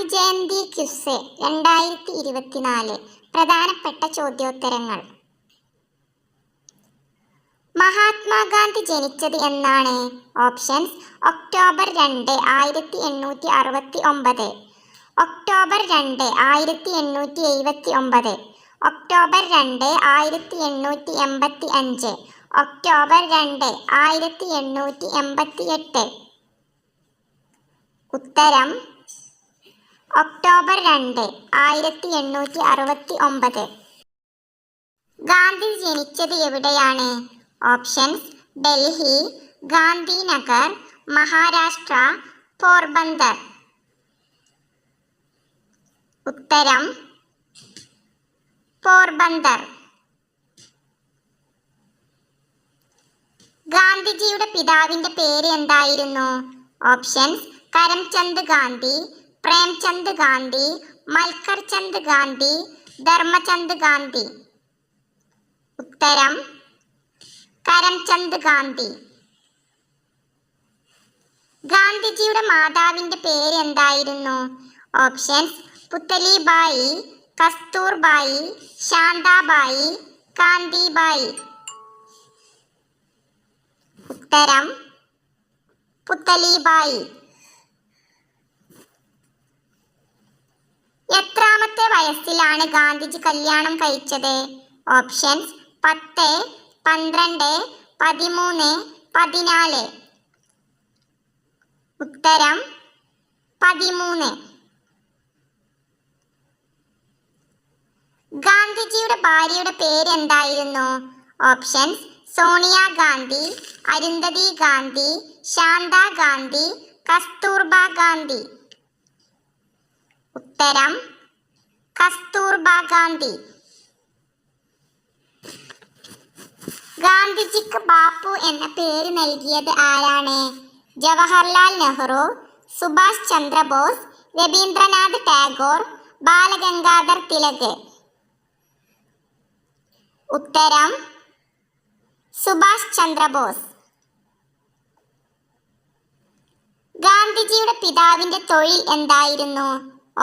Gandhi Jayanti quiz 2024 പ്രധാനപ്പെട്ട ചോദ്യോത്തരങ്ങൾ. മഹാത്മാഗാന്ധി ജനിച്ചത് എന്നാണ്? Options: October 2, 1869, October 2, 1879, October 2, 1885, October 2, 1888. ഉത്തരം: ഒക്ടോബർ 2, 1869. ഗാന്ധി ജനിച്ചത് എവിടെയാണ്? ഓപ്ഷൻസ്: ഡൽഹി, ഗാന്ധിനഗർ, മഹാരാഷ്ട്ര, പോർബന്ദർ. ഉത്തരം: പോർബന്ദർ. ഗാന്ധിജിയുടെ പിതാവിന്റെ പേര് എന്തായിരുന്നു? ഓപ്ഷൻസ്: കരംചന്ദ് ഗാന്ധി, പ്രേംചന്ദ് ഗാന്ധി, മൽക്കർ ചന്ദ് ഗാന്ധി, ധർമ്മചന്ദ് ഗാന്ധി. ഉത്തരം: കരംചന്ദ് ഗാന്ധി. ഗാന്ധിജിയുടെ മാതാവിന്റെ പേര് എന്തായിരുന്നു? ഓപ്ഷൻസ്: പുതലിബായി, കസ്തൂർബായി, ശാന്താബായി, കാന്തിബായി. ഉത്തരം: പുതലിബായി. എത്രാമത്തെ വയസ്സിലാണ് ഗാന്ധിജി കല്യാണം കഴിച്ചത്? ഓപ്ഷൻസ്: 10, 12, 13, 14. ഉത്തരം: 13. ഗാന്ധിജിയുടെ ഭാര്യയുടെ പേര് എന്തായിരുന്നു? ഓപ്ഷൻസ്: സോണിയാഗാന്ധി, അരുന്ധതി ഗാന്ധി, ശാന്താ ഗാന്ധി, കസ്തൂർബ ഗാന്ധി. ഉത്തരം: കസ്തൂർബ ഗാന്ധി. ഗാന്ധിജിക്ക് ബാപ്പു എന്ന പേര് നൽകിയത് ആരാണ്? ജവഹർലാൽ നെഹ്റു, സുഭാഷ് ചന്ദ്രബോസ്, രവീന്ദ്രനാഥ് ടാഗോർ, ബാലഗംഗാധർ തിലക്. ഉത്തരം: സുഭാഷ് ചന്ദ്രബോസ്. ഗാന്ധിജിയുടെ പിതാവിന്റെ തൊഴിൽ എന്തായിരുന്നു?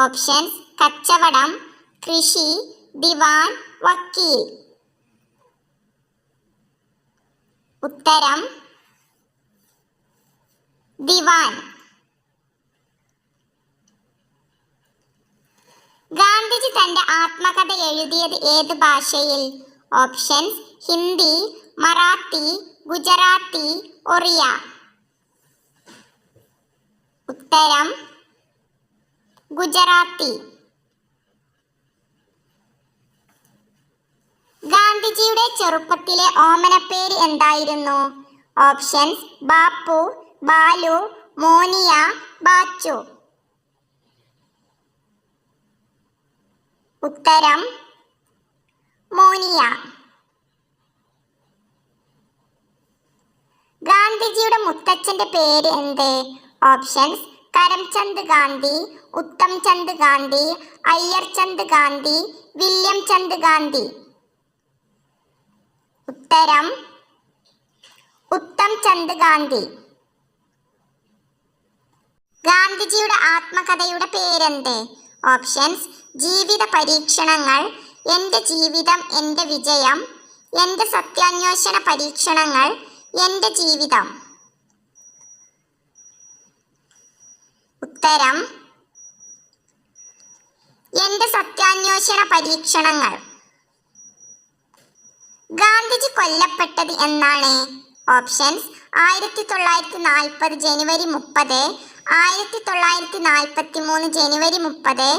ഓപ്ഷൻസ്: കച്ചവടം, കൃഷി, ദിവാൻ, വക്കീൽ. ഉത്തരം: ദിവാൻ. ഗാന്ധിജി തന്റെ ആത്മകഥ എഴുതിയത് ഏത് ഭാഷയിൽ? ഓപ്ഷൻസ്: ഹിന്ദി, മറാത്തി, ഗുജറാത്തി, ഒറിയ. ഉത്തരം: ഗുജറാത്തി. ഗാന്ധിജിയുടെ ചെറുപ്പത്തിലെ ഓമനപ്പേര് എന്തായിരുന്നു? ഓപ്ഷൻസ്: ബാപ്പു, ബാലു, മോനിയ, ബാച്ചു. ഉത്തരം: മോനിയ. ഗാന്ധിജിയുടെ മുത്തച്ഛന്റെ പേര് എന്ത്? Options: Karamchand Gandhi, Uttam Chand Gandhi, Iyer Chand Gandhi, William Chand Gandhi. ഉത്തരം: ഉത്തം ചന്ദ് ഗാന്ധി. ഗാന്ധിജിയുടെ ആത്മകഥയുടെ പേരെന്ത്? ഓപ്ഷൻസ്: ജീവിത പരീക്ഷണങ്ങൾ, എൻ്റെ ജീവിതം എൻ്റെ വിജയം, എൻ്റെ സത്യാന്വേഷണ പരീക്ഷണങ്ങൾ, എൻ്റെ ജീവിതം. ഉത്തരം: എൻ്റെ സത്യാന്വേഷണ പരീക്ഷണങ്ങൾ. ഗാന്ധിജി കൊല്ലപ്പെട്ടത് എന്നാണ്? ഓപ്ഷൻസ്: 1940 ജനുവരി 30, 1943 ജനുവരി 30,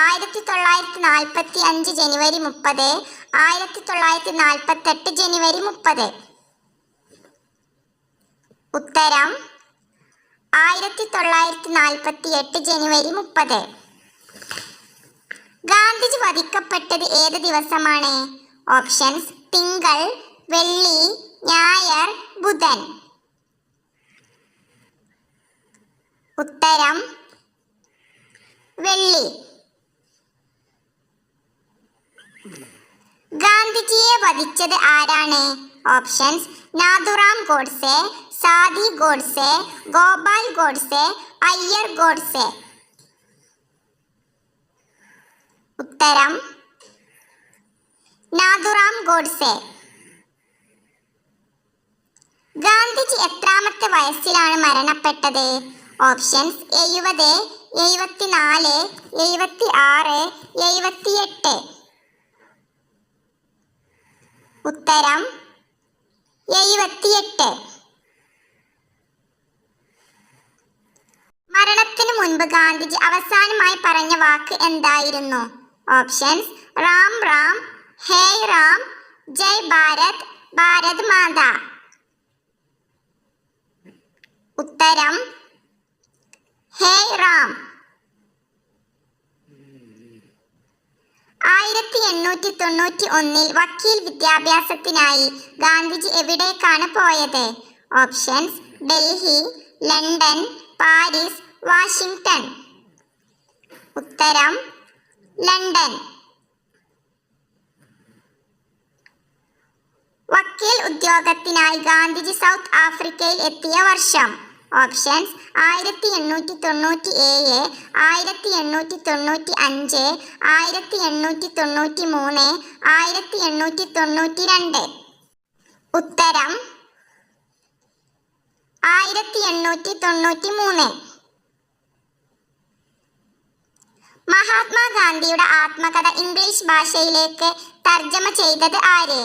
1945 ജനുവരി 30, 1948 ജനുവരി 30. ഉത്തരം: 1948 ജനുവരി 30. ഗാന്ധിജി വധിക്കപ്പെട്ടത് ഏത് ദിവസമാണ്? ഓപ്ഷൻസ്: തിങ്കൾ, വെള്ളി, ഞായർ, ബുധൻ. ഉത്തരം: വെള്ളി. ഗാന്ധിജിയെ വധിച്ചത് ആരാണ്? ഓപ്ഷൻസ്: നാഥുറാം ഗോഡ്സെ, സാദി ഗോഡ്സെ, ഗോപാൽ ഗോഡ്സെ, അയ്യർ ഗോഡ്സെ. ഉത്തരം നാഥുറാം ഗോഡ്സെ. ഗാന്ധിജി എത്രാമത്തെ വയസ്സിലാണ് മരണപ്പെട്ടത്? ഓപ്ഷൻസ് 70, 74, 76, 78. ഉത്തരം 78. മരണത്തിനു മുൻപ് ഗാന്ധിജി അവസാനമായി പറഞ്ഞ വാക്ക് എന്തായിരുന്നു? ഓപ്ഷൻസ് റാം റാം, ഹേയ് റാം, ജയ് ഭാരത്, ഭാരത് മാതാ. ഉത്തരം ഹേയ് റാം. 1891 വക്കീൽ വിദ്യാഭ്യാസത്തിനായി ഗാന്ധിജി എവിടേക്കാണ് പോയത്? Options Delhi, London, Paris, Washington. ഉത്തരം ലണ്ടൻ. വക്കീൽ ഉദ്യോഗത്തിനായി ഗാന്ധിജി സൗത്ത് ആഫ്രിക്കയിൽ എത്തിയ വർഷം? ഓപ്ഷൻസ് 1897, 1895, 1893, 1892. ഉത്തരം 1893. മഹാത്മാഗാന്ധിയുടെ ആത്മകഥ ഇംഗ്ലീഷ് ഭാഷയിലേക്ക് തർജ്ജമ ചെയ്തത് ആര്?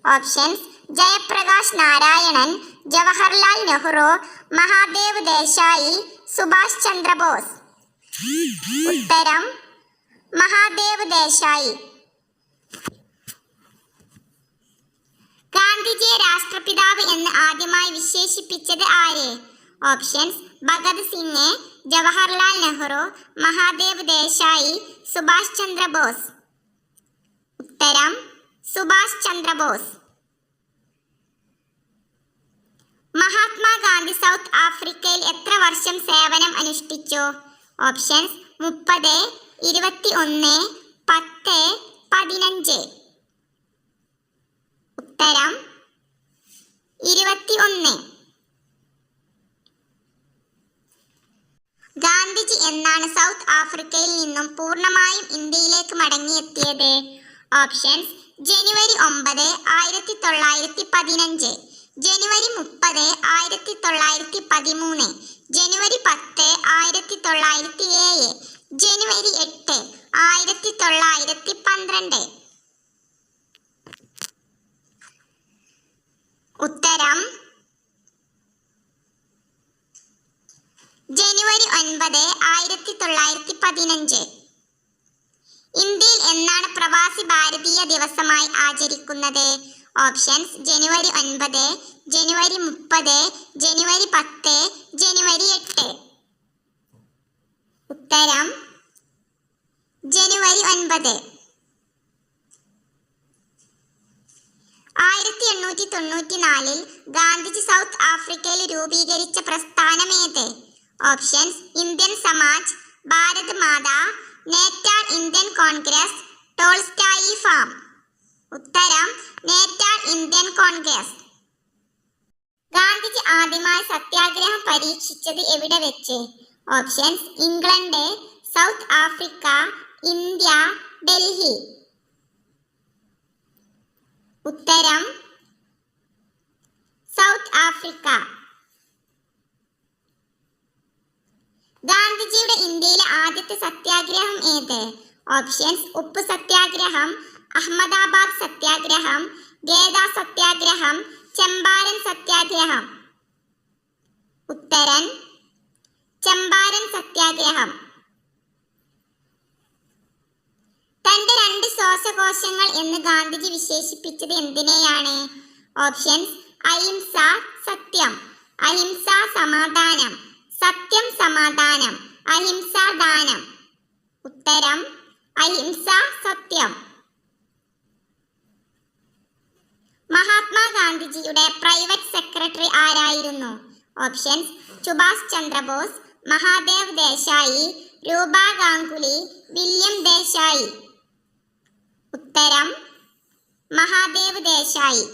ഓപ്ഷൻസ് ജയപ്രകാശ് നാരായണൻ, ജവഹർലാൽ നെഹ്റു, മഹാദേവ് ദേശായി, സുഭാഷ് ചന്ദ്രബോസ്. ഉത്തരം മഹാദേവ് ദേശായി. ഗാന്ധിജിയെ രാഷ്ട്രപിതാവ് എന്ന് ആദ്യമായി വിശേഷിപ്പിച്ചത് ആര്? ഓപ്ഷൻസ് ഭഗത് സിംഗ്, ജവഹർലാൽ നെഹ്റു, മഹാദേവ് ദേശായി, സുഭാഷ് ചന്ദ്രബോസ്. ഉത്തരം സുഭാഷ് ചന്ദ്രബോസ്. മഹാത്മാഗാന്ധി സൗത്ത് ആഫ്രിക്കയിൽ എത്ര വർഷം സേവനം അനുഷ്ഠിച്ചു? ഓപ്ഷൻസ് 30, 21, 10, 15. ഉത്തരം 21. ഗാന്ധിജി എന്നാണ് സൗത്ത് ആഫ്രിക്കയിൽ നിന്നും പൂർണ്ണമായും ഇന്ത്യയിലേക്ക് മടങ്ങിയെത്തിയത്? ഓപ്ഷൻസ് ജനുവരി 9, 1915, ജനുവരി 30, 1913, ജനുവരി 10, 1907, ജനുവരി 8, 1912. ഉത്തരം ജനുവരി 9, 1915. ഇന്ത്യയിൽ എന്നാണ് പ്രവാസി ഭാരതീയ ദിവസമായി ആചരിക്കുന്നത്? ഓപ്ഷൻസ് ജനുവരി 9, ജനുവരി 30, ജനുവരി 10, ജനുവരി 8. ഉത്തരം ജനുവരി 9. 1894 ഗാന്ധിജി സൗത്ത് ആഫ്രിക്കയിൽ രൂപീകരിച്ച പ്രസ്ഥാനമേത്? Options Indian Samaj, Bharat Mata, Natal Indian Congress, ടോൾസ്റ്റായി farm. ഉത്തരം നേറ്റാൾ ഇന്ത്യൻ കോൺഗ്രസ്. ഗാന്ധിജി ആദ്യമായി സത്യാഗ്രഹം പരീക്ഷിച്ചത് എവിടെ വെച്ച്? Options England, south Africa, India, Delhi. ഉത്തരം സൗത്ത് ആഫ്രിക്ക. ഗാന്ധിജിയുടെ ഇന്ത്യയിലെ ആദ്യത്തെ സത്യാഗ്രഹം ഏത്? ഓപ്ഷൻസ് ഉപ്പ് സത്യാഗ്രഹം, അഹമ്മദാബാദ് സത്യാഗ്രഹം, ഗേദ സത്യാഗ്രഹം, ചമ്പാരൻ സത്യാഗ്രഹം. ഉത്തരം ചമ്പാരൻ സത്യാഗ്രഹം. തന്റെ 2 ശ്വാസകോശങ്ങൾ എന്ന് ഗാന്ധിജി വിശേഷിപ്പിച്ചത് എന്തിനെയാണ്? ഓപ്ഷൻസ് അഹിംസ, സത്യം, അഹിംസ സമാധാനം, സത്യം സമാധാനം, അഹിംസ ദാനം. ഉത്തരം അഹിംസ സത്യം. മഹാത്മാഗാന്ധിജിയുടെ പ്രൈവറ്റ് സെക്രട്ടറി ആരായിരുന്നു? ഓപ്ഷൻസ് സുഭാഷ് ചന്ദ്രബോസ്, മഹാദേവ് ദേശായി, രൂപ ഗാംഗുലി, വില്യം ദേശായി. ഉത്തരം മഹാദേവ് ദേശായി.